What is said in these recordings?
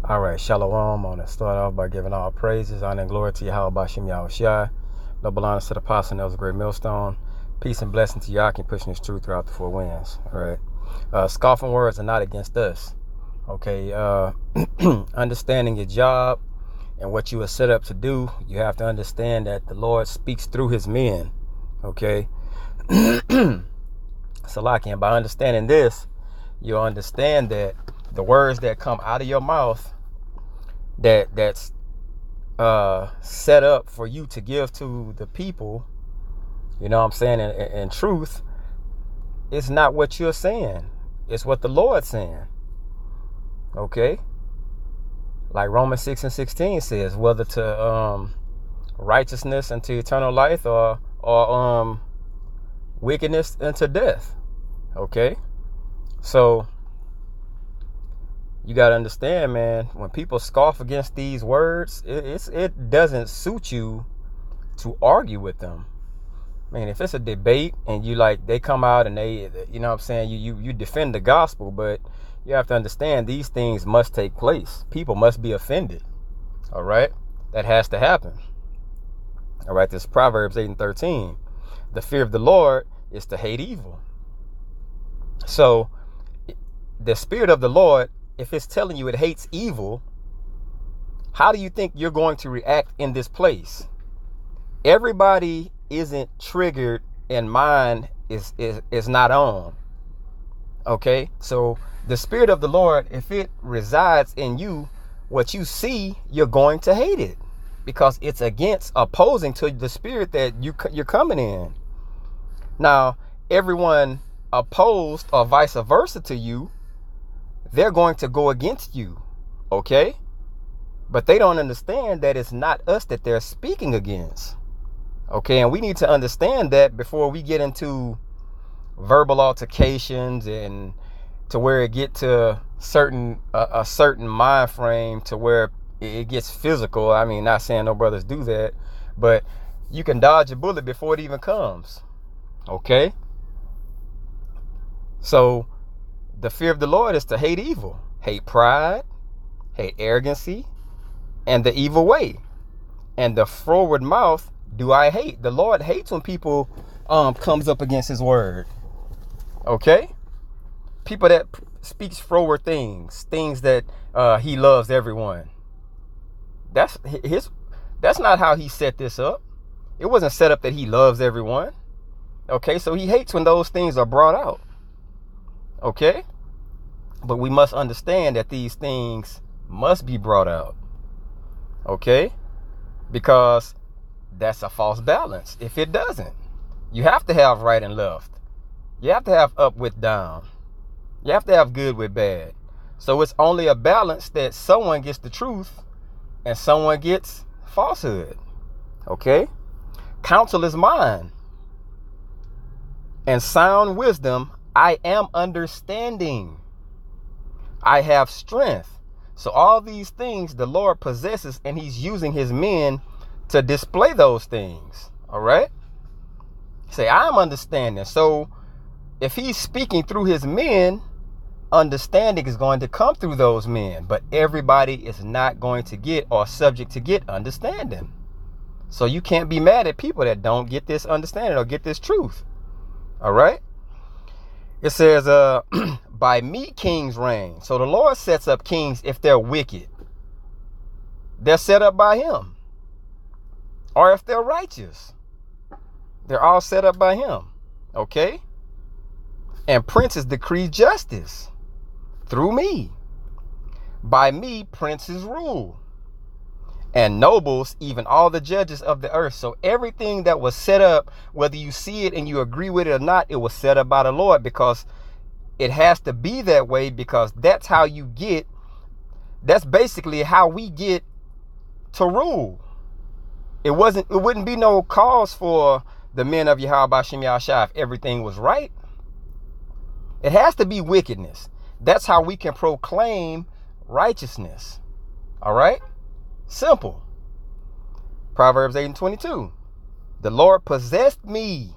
All right, Shalom. I want to start off by giving all praises, honor, and glory to Yahweh Bashim Yahushai. Double honor to the apostle, that was a great millstone. Peace and blessing to Yah, keep pushing his truth throughout the four winds. All right. Scoffing words are not against us. Okay. Understanding your job and what you are set up to do, you have to understand that the Lord speaks through his men. Okay. Salaki, and by understanding this, you'll understand that the words that come out of your mouth that's set up for you to give to the people, you know what I'm saying, in truth, it's not what you're saying. It's what the Lord's saying. Okay? Like Romans 6:16 says, whether to righteousness and to eternal life or wickedness into death. Okay? So you got to understand, man, when people scoff against these words, it doesn't suit you to argue with them. I mean, if it's a debate and they come out and they, you know what I'm saying, you defend the gospel, but you have to understand these things must take place. People must be offended. All right? That has to happen. All right? This is Proverbs 8:13. The fear of the Lord is to hate evil. So the spirit of the Lord, if it's telling you it hates evil, how do you think you're going to react in this place? Everybody isn't triggered and mind is not on. Okay? So the spirit of the Lord, if it resides in you, what you see, you're going to hate it because it's opposing to the spirit that you're coming in. Now, everyone opposed or vice versa to you, they're going to go against you, okay? But they don't understand that it's not us that they're speaking against, okay? And we need to understand that before we get into verbal altercations and to where it get to a certain mind frame to where it gets physical. I mean, not saying no brothers do that, but you can dodge a bullet before it even comes, okay? So the fear of the Lord is to hate evil, hate pride, hate arrogancy, and the evil way. And the froward mouth do I hate. The Lord hates when people comes up against his word. Okay? People that speaks froward things that he loves everyone. That's not how he set this up. It wasn't set up that he loves everyone. Okay? So he hates when those things are brought out. Okay? But we must understand that these things must be brought out. Okay? Because that's a false balance. If it doesn't, you have to have right and left. You have to have up with down. You have to have good with bad. So it's only a balance that someone gets the truth and someone gets falsehood. Okay? Counsel is mine. And sound wisdom, I am understanding. I have strength. So all these things the Lord possesses, and he's using his men to display those things. All right? Say, I'm understanding. So if he's speaking through his men, understanding is going to come through those men. But everybody is not going to get or subject to get understanding. So you can't be mad at people that don't get this understanding or get this truth. All right? It says, by me kings reign. So the Lord sets up kings if they're wicked. They're set up by him. Or if they're righteous. They're all set up by him. Okay? And princes decree justice through me. By me princes rule. And nobles, even all the judges of the earth. So everything that was set up, whether you see it and you agree with it or not, it was set up by the Lord, because it has to be that way, because that's how you get, that's basically how we get to rule. It wouldn't be no cause for the men of Yahweh Bashim Yahushai if everything was right. It has to be wickedness. That's how we can proclaim righteousness. All right? Simple. Proverbs 8:22. The Lord possessed me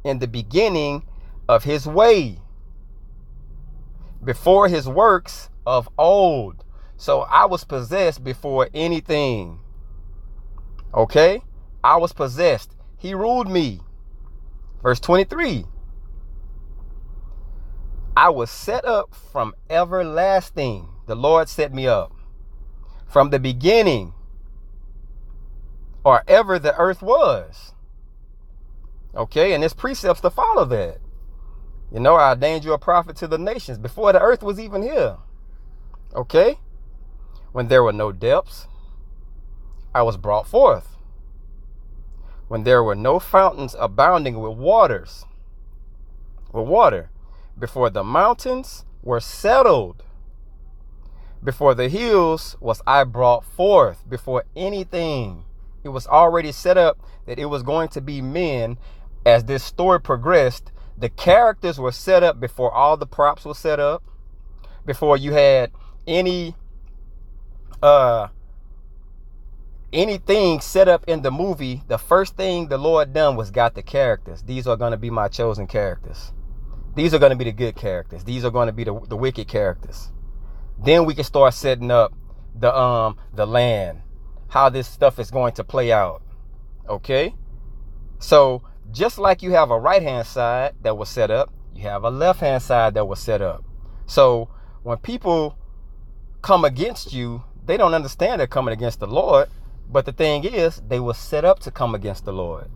in the beginning of his way, before his works of old. So I was possessed before anything. Okay? I was possessed. He ruled me. Verse 23. I was set up from everlasting. The Lord set me up. From the beginning, or ever the earth was. Okay? And there's precepts to follow that. You know, I ordained you a prophet to the nations before the earth was even here. Okay? When there were no depths, I was brought forth. When there were no fountains abounding with water, before the mountains were settled, before the hills was I brought forth. Before anything, it was already set up that it was going to be men. As this story progressed, the characters were set up before all the props were set up, before you had anything set up in the movie. The first thing the Lord done was got the characters. These are going to be my chosen characters. These are going to be the good characters. These are going to be the wicked characters. Then we can start setting up the land, how this stuff is going to play out. Okay? So just like you have a right-hand side that was set up, you have a left-hand side that was set up. So when people come against you, they don't understand they're coming against the Lord. But the thing is, they were set up to come against the Lord.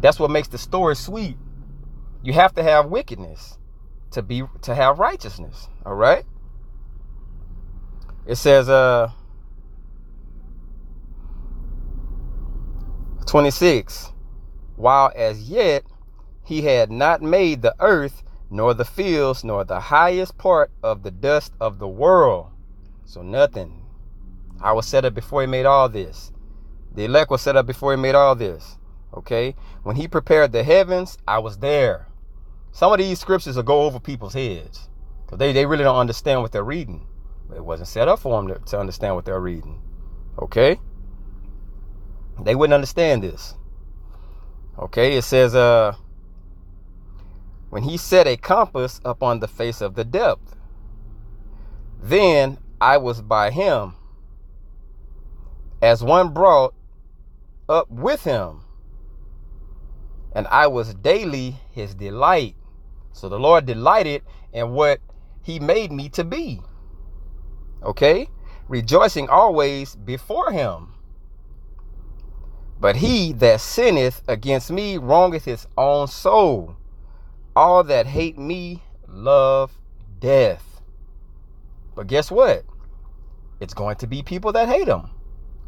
That's what makes the story sweet. You have to have wickedness to have righteousness. All right? It says 26, while as yet he had not made the earth, nor the fields, nor the highest part of the dust of the world. So nothing. I was set up before he made all this. The elect was set up before he made all this. Okay? When he prepared the heavens, I was there. Some of these scriptures will go over people's heads, because they really don't understand what they're reading. It wasn't set up for them to understand what they're reading. Okay? They wouldn't understand this. Okay? It says, when he set a compass upon the face of the depth, then I was by him, as one brought up with him, and I was daily his delight. So the Lord delighted in what he made me to be. Okay? Rejoicing always before him. But he that sinneth against me wrongeth his own soul. All that hate me love death. But guess what? It's going to be people that hate him.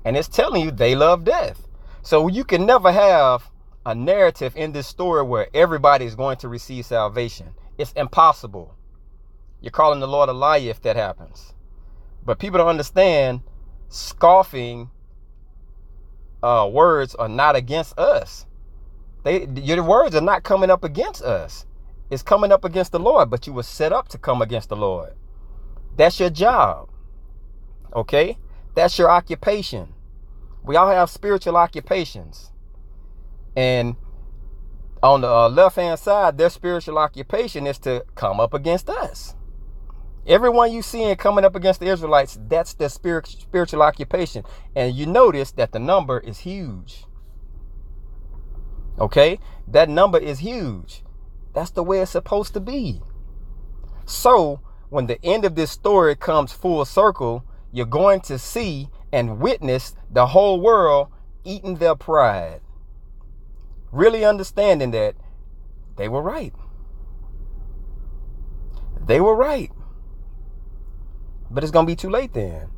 And it's telling you they love death. So you can never have a narrative in this story where everybody is going to receive salvation. It's impossible. You're calling the Lord a liar if that happens. But people don't understand, scoffing words are not against us. Your words are not coming up against us. It's coming up against the Lord, but you were set up to come against the Lord. That's your job. Okay? That's your occupation. We all have spiritual occupations. And on the left-hand side, their spiritual occupation is to come up against us. Everyone you see coming up against the Israelites, that's their spiritual occupation. And you notice that the number is huge. Okay? That number is huge. That's the way it's supposed to be. So, when the end of this story comes full circle, you're going to see and witness the whole world eating their pride. Really understanding that they were right. They were right. But it's going to be too late then.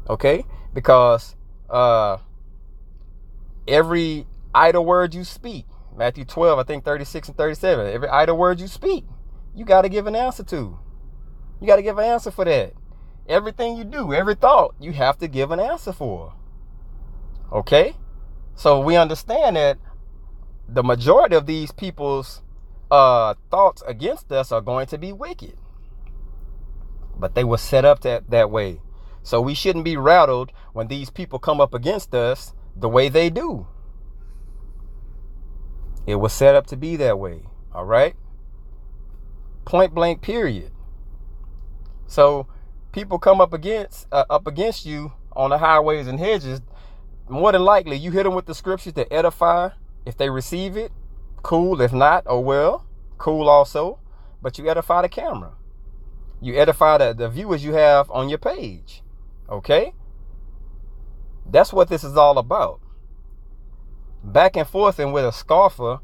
Okay? Because every idle word you speak, Matthew 12, I think 36 and 37, every idle word you speak, you got to give an answer to. You got to give an answer for that. Everything you do, every thought, you have to give an answer for. Okay? So we understand that the majority of these people's thoughts against us are going to be wicked. But they were set up that way. So we shouldn't be rattled when these people come up against us the way they do. It was set up to be that way. All right? Point blank, period. So people come up against you on the highways and hedges, more than likely you hit them with the scriptures to edify. If they receive it, cool. If not, oh well, cool also. But you edify the camera. You edify the viewers you have on your page. Okay? That's what this is all about. Back and forth and with a scoffer,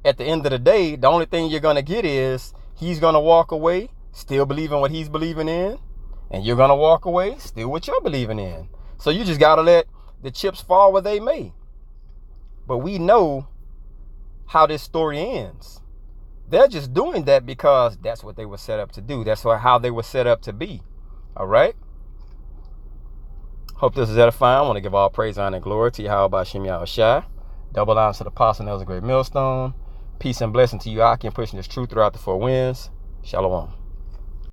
at the end of the day, the only thing you're going to get is he's going to walk away still believing what he's believing in, and you're going to walk away still what you're believing in. So you just got to let the chips fall where they may. But we know how this story ends. They're just doing that because that's what they were set up to do. That's how they were set up to be. All right? Hope this is edifying. I want to give all praise, honor, and glory to Yahweh Shem Yahushai. Double honor to the apostle, that was a great millstone. Peace and blessing to you, Aki, and pushing this truth throughout the four winds. Shalom.